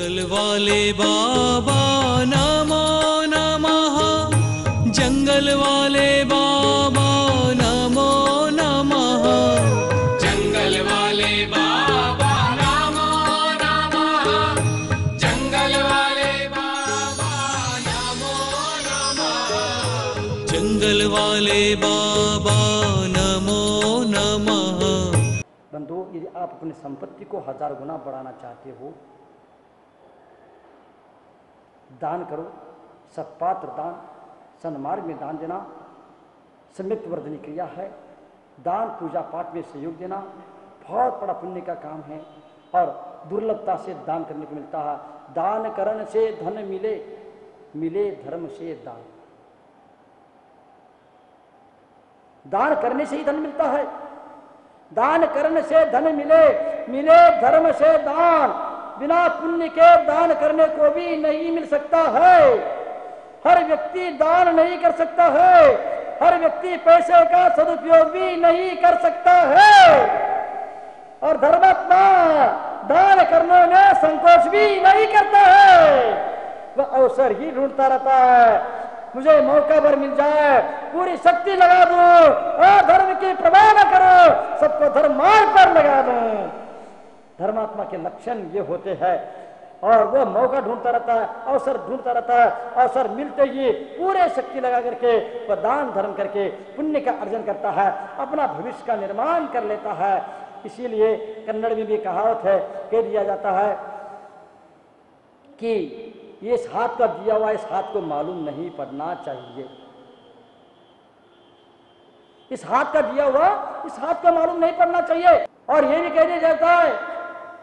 जंगल वाले बाबा नमो नमः, जंगल वाले बाबा नमो नमः, जंगल वाले बाबा नमो नमः, जंगल वाले बाबा नमो नमः, जंगल वाले बाबा नमो नमः। बंधु, यदि आप अपनी संपत्ति को 1000 गुना बढ़ाना चाहते हो, दान करो। सत्पात्र दान, सन्मार्ग में दान देना सम्यक वर्धनी क्रिया है। दान पूजा पाठ में सहयोग देना बहुत बड़ा पुण्य का काम है और दुर्लभता से दान करने को मिलता है। दान करने से धन मिले, मिले धर्म से दान। दान करने से ही धन मिलता है। दान करने से धन मिले, मिले धर्म से दान। बिना पुण्य के दान करने को भी नहीं मिल सकता है। हर व्यक्ति दान नहीं कर सकता है। हर व्यक्ति पैसे का सदुपयोग भी नहीं कर सकता है। और धर्मात्मा दान करने में संकोच भी नहीं करता है। वह अवसर ही ढूंढता रहता है, मुझे मौका भर मिल जाए, पूरी शक्ति लगा दूं और धर्म की परवाह न करो, सबको धर्म मार्ग पर लगा दूं। धर्मात्मा के लक्षण ये होते हैं और वह मौका ढूंढता रहता है, अवसर ढूंढता रहता है। अवसर मिलते ही पूरे शक्ति लगा करके वह दान धर्म करके पुण्य का अर्जन करता है, अपना भविष्य का निर्माण कर लेता है। इसीलिए कन्नड़ में भी कहावत है, कह दिया जाता है कि ये इस हाथ का दिया हुआ इस हाथ को मालूम नहीं पड़ना चाहिए। इस हाथ का दिया हुआ इस हाथ को मालूम नहीं पड़ना चाहिए। और ये भी कह दिया जाता है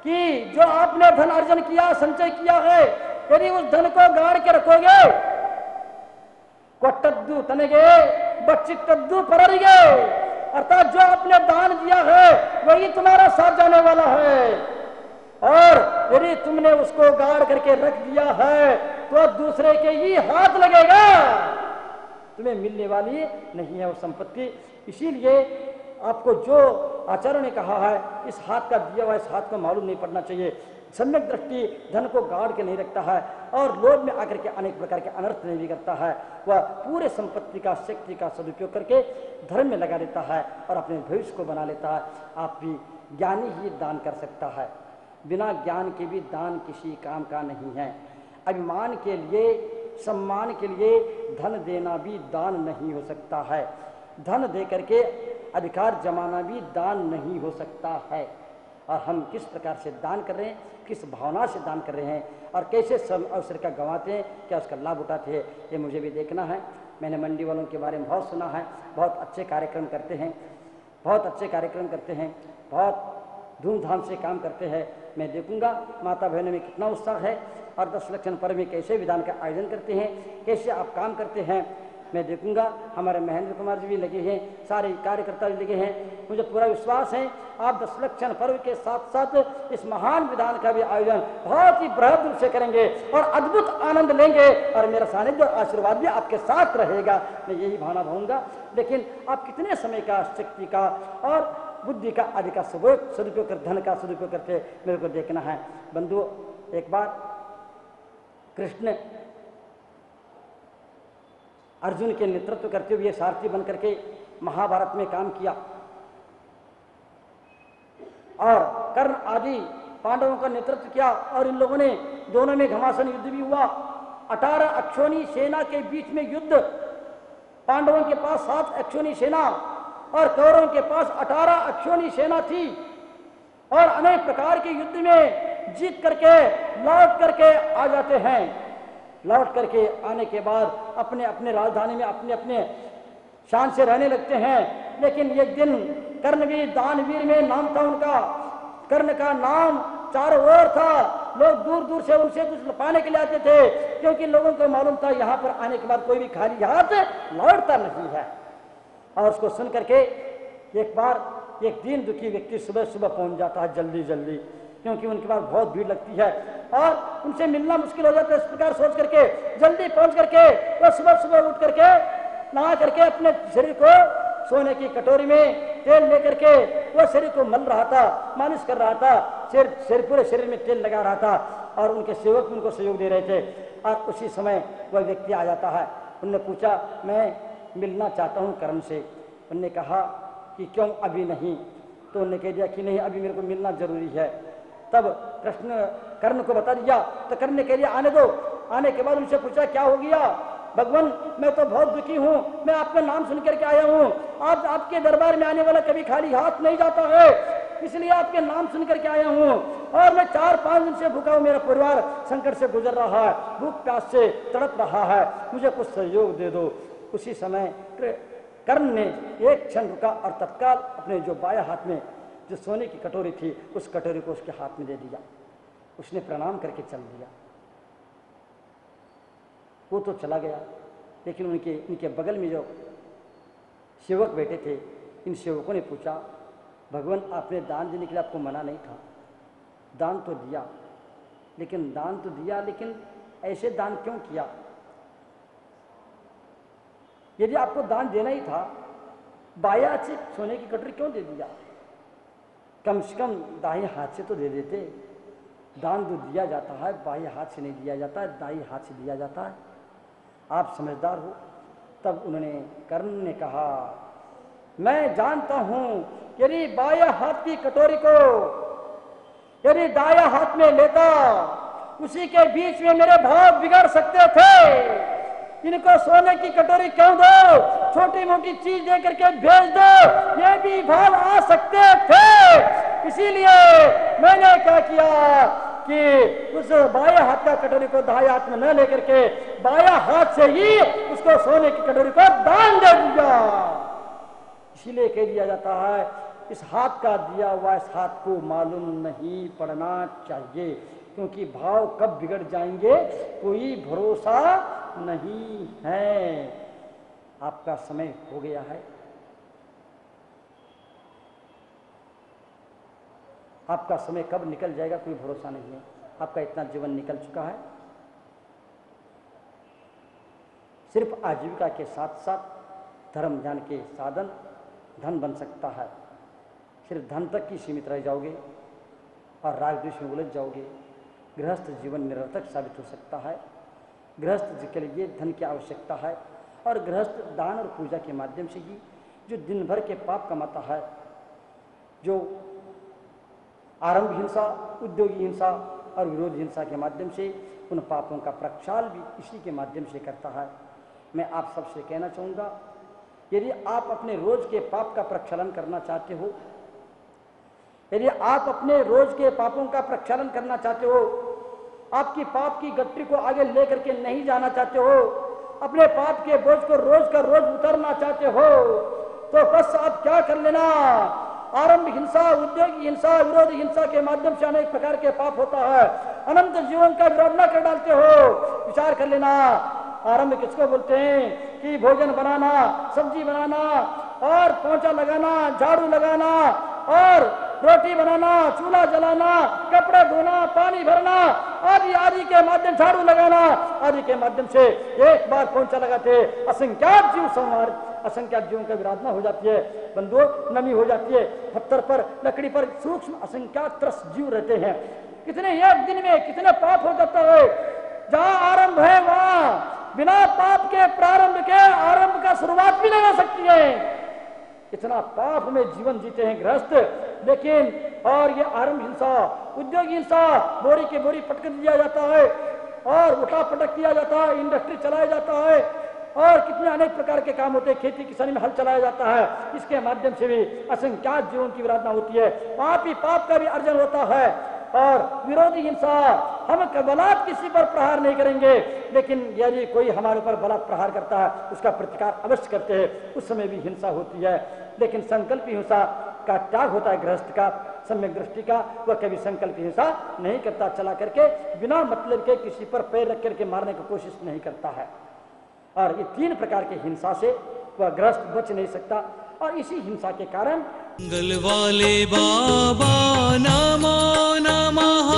कि जो आपने धन अर्जन किया, संचय किया है, यदि उस धन को गाड़ के रखोगे, कोट्टद्दू तनेगे बच्चिट्टद्दू पररिगे, अर्थात जो आपने दान दिया है वही तुम्हारा साथ जाने वाला है। और यदि तुमने उसको गाड़ करके रख दिया है तो दूसरे के ही हाथ लगेगा, तुम्हें मिलने वाली नहीं है वो संपत्ति। इसीलिए आपको जो आचार्य ने कहा है, इस हाथ का दिया हुआ इस हाथ को मालूम नहीं पड़ना चाहिए। सम्यक दृष्टि धन को गाड़ के नहीं रखता है और लोभ में आकर के अनेक प्रकार के अनर्थ नहीं भी करता है। वह पूरे संपत्ति का शक्ति का सदुपयोग करके धर्म में लगा देता है और अपने भविष्य को बना लेता है। आप भी ज्ञानी ही दान कर सकता है, बिना ज्ञान के भी दान किसी काम का नहीं है। अभिमान के लिए, सम्मान के लिए धन देना भी दान नहीं हो सकता है। धन दे करके अधिकार जमाना भी दान नहीं हो सकता है। और हम किस प्रकार से दान कर रहे हैं, किस भावना से दान कर रहे हैं और कैसे अवसर का गंवाते हैं, क्या उसका लाभ उठाते हैं, ये मुझे भी देखना है। मैंने मंडी वालों के बारे में बहुत सुना है, बहुत अच्छे कार्यक्रम करते हैं, बहुत अच्छे कार्यक्रम करते हैं, बहुत धूमधाम से काम करते हैं। मैं देखूंगा माता बहनों में कितना उत्साह है और 10 लक्षण पर्व में कैसे विधान का आयोजन करते हैं, कैसे आप काम करते हैं, मैं देखूंगा। हमारे महेंद्र कुमार जी भी लगे हैं, सारे कार्यकर्ता भी लगे हैं। मुझे पूरा विश्वास है आप 10 लक्षण पर्व के साथ साथ इस महान विधान का भी आयोजन बहुत ही बृहद रूप से करेंगे और अद्भुत आनंद लेंगे और मेरा सानिध्य और आशीर्वाद भी आपके साथ रहेगा, मैं यही भावना भाऊंगा। लेकिन आप कितने समय का, शक्ति का और बुद्धि का आदि का सदुपयोग कर, धन का सदुपयोग करते मेरे को देखना है। बंधु, एक बार कृष्ण अर्जुन के नेतृत्व करते हुए सारथी बन करके महाभारत में काम किया और कर्ण आदि पांडवों का नेतृत्व किया और इन लोगों ने दोनों में घमासान युद्ध भी हुआ। 18 अक्षौणी सेना के बीच में युद्ध, पांडवों के पास 7 अक्षौणी सेना और कौरवों के पास 18 अक्षौणी सेना थी और अनेक प्रकार के युद्ध में जीत करके लौट करके आ जाते हैं। लौट करके आने के बाद अपने अपने राजधानी में अपने अपने शान से रहने लगते हैं। लेकिन एक दिन कर्णवीर दानवीर में नाम था उनका, कर्ण का नाम चारों ओर था। लोग दूर दूर से उनसे कुछ पाने के लिए आते थे क्योंकि लोगों को मालूम था यहाँ पर आने के बाद कोई भी खाली हाथ लौटता नहीं है। और उसको सुन करके एक बार एक दीन दुखी व्यक्ति सुबह सुबह पहुंच जाता है, जल्दी जल्दी, क्योंकि उनके पास बहुत भीड़ लगती है और उनसे मिलना मुश्किल हो जाता है। इस प्रकार सोच करके जल्दी पहुंच करके वह सुबह सुबह उठ करके नहा करके अपने शरीर को सोने की कटोरी में तेल लेकर के वह शरीर को मल रहा था, मालिश कर रहा था, पूरे शरीर में तेल लगा रहा था और उनके सेवक भी उनको सहयोग दे रहे थे। और उसी समय वह व्यक्ति आ जाता है। उनने पूछा, मैं मिलना चाहता हूँ कर्ण से। उनने कहा कि क्यों अभी नहीं? तो उन्होंने कह दिया कि नहीं, अभी मेरे को मिलना जरूरी है। तब कृष्ण कर्ण को बता दिया। तो कर्ण ने कह दिया आने दो। आने के बाद उनसे पूछा क्या हो गया? भगवान मैं तो बहुत दुखी हूँ, मैं आपका नाम सुन करके आया हूँ। आप आपके दरबार में आने वाला कभी खाली हाथ नहीं जाता है, इसलिए आपके नाम सुन करके आया हूँ। और मैं 4-5 दिन से भूखा हूँ, मेरा परिवार संकट से गुजर रहा है, भूख प्यास से तड़प रहा है, मुझे कुछ सहयोग दे दो। उसी समय कर्ण ने एक क्षण रुका और तत्काल अपने जो बाया हाथ में जो सोने की कटोरी थी उस कटोरी को उसके हाथ में दे दिया। उसने प्रणाम करके चल दिया। वो तो चला गया, लेकिन इनके बगल में जो सेवक बैठे थे, इन सेवकों ने पूछा, भगवान आपने दान देने के लिए आपको मना नहीं था, दान तो दिया, लेकिन ऐसे दान क्यों किया? यदि आपको दान देना ही था, बाया हाथ से सोने की कटोरी क्यों दे दिया? कम से कम दाहिने हाथ से तो दे देते। दान तो दिया जाता है, बाह्य हाथ से नहीं दिया जाता है, दाहिने हाथ से दिया जाता है। आप समझदार हो। तब उन्होंने कर्ण ने कहा, मैं जानता हूं यदि बाया हाथ की कटोरी को यदि दाया हाथ में लेता, उसी के बीच में मेरे भाव बिगड़ सकते थे। इनको सोने की कटोरी क्यों दो, छोटी मोटी चीज दे करके भेज दो, ये भी भाव आ सकते थे। इसीलिए मैंने क्या किया कि उस बाया हाथ का कटोरी को दाया हाथ में न लेकर के बाया हाथ से ही उसको सोने की कटोरी को दान दे दिया। इसीलिए कह दिया जाता है, इस हाथ का दिया हुआ इस हाथ को मालूम नहीं पड़ना चाहिए, क्योंकि भाव कब बिगड़ जाएंगे कोई भरोसा नहीं है। आपका समय हो गया है। आपका समय कब निकल जाएगा कोई भरोसा नहीं है। आपका इतना जीवन निकल चुका है। सिर्फ आजीविका के साथ साथ धर्म ज्ञान के साधन धन बन सकता है। सिर्फ धन तक ही सीमित रह जाओगे और राग द्वेष में उलझ जाओगे। गृहस्थ जीवन निरर्थक साबित हो सकता है। गृहस्थ के लिए धन की आवश्यकता है और गृहस्थ दान और पूजा के माध्यम से ही जो दिन भर के पाप कमाता है, जो आरंभ हिंसा, उद्योगी हिंसा और विरोध हिंसा के माध्यम से उन पापों का प्रक्षाल भी इसी के माध्यम से करता है। मैं आप सबसे कहना चाहूँगा, यदि आप अपने रोज के पाप का प्रक्षालन करना चाहते हो, यदि आप अपने रोज के पापों का प्रक्षालन करना चाहते हो, आपकी पाप की गट्टी को आगे लेकर के नहीं जाना चाहते हो, अपने पाप के बोझ को रोज का रोज उतारना चाहते हो, तो बस आप क्या कर लेना, आरंभ हिंसा, उद्योगी हिंसा, विरोधी हिंसा के माध्यम से अनेक प्रकार के पाप होता है। अनंत जीवन का विरोध न कर डालते हो। विचार कर लेना, आरंभ किसको बोलते हैं कि भोजन बनाना, सब्जी बनाना और पोंछा लगाना, झाड़ू लगाना और रोटी बनाना, चूल्हा जलाना, कपड़े धोना, पानी भरना आदि आदि के माध्यम, झाड़ू लगाना आदि के माध्यम से एक बार पोंछा लगाते असंख्यात जीव संहार, असंख्यात जीवों की विराधना हो जाती है, बंधुओं नमी हो जाती है। पत्थर पर, लकड़ी पर सूक्ष्म असंख्यात त्रस्त जीव रहते हैं। कितने एक दिन में कितने पाप हो जाता है। जहाँ आरंभ है वहाँ बिना पाप के प्रारंभ के आरंभ का शुरुआत भी नहीं हो सकती है। इतना पाप में जीवन जीते हैं गृहस्थ। लेकिन और ये आरंभ हिंसा, उद्योगी हिंसा, बोरी के बोरी पटक दिया जाता है और उठा पटक किया जाता है, इंडस्ट्री चलाया जाता है और कितने अनेक प्रकार के काम होते हैं, खेती किसानी में हल चलाया जाता है। इसके माध्यम से भी असंख्यात जीवन की विराधना होती है। पाप ही पाप का भी अर्जन होता है। और विरोधी हिंसा, हम बलात् किसी पर प्रहार नहीं करेंगे, लेकिन यदि कोई हमारे ऊपर बलात् प्रहार करता है उसका प्रतिकार अवश्य करते हैं, उस समय भी हिंसा होती है। लेकिन संकल्प हिंसा का त्याग होता है गृहस्थ का, सम्यक दृष्टि का। वह कभी संकल्प हिंसा नहीं करता, चला करके बिना मतलब के किसी पर पैर रख करके मारने की कोशिश नहीं करता है। और ये 3 प्रकार के हिंसा से वह गृहस्थ बच नहीं सकता। और इसी हिंसा के कारण जंगल वाले बाबा नमो नमः,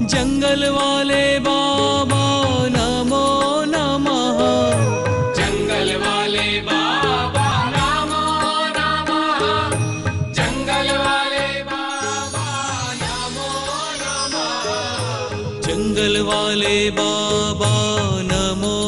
जंगल वाले बाबा नमो नमः, जंगल वाले बाबा नमो नमः, जंगल वाले बाबा नमो नमः, वाले बाबा नमो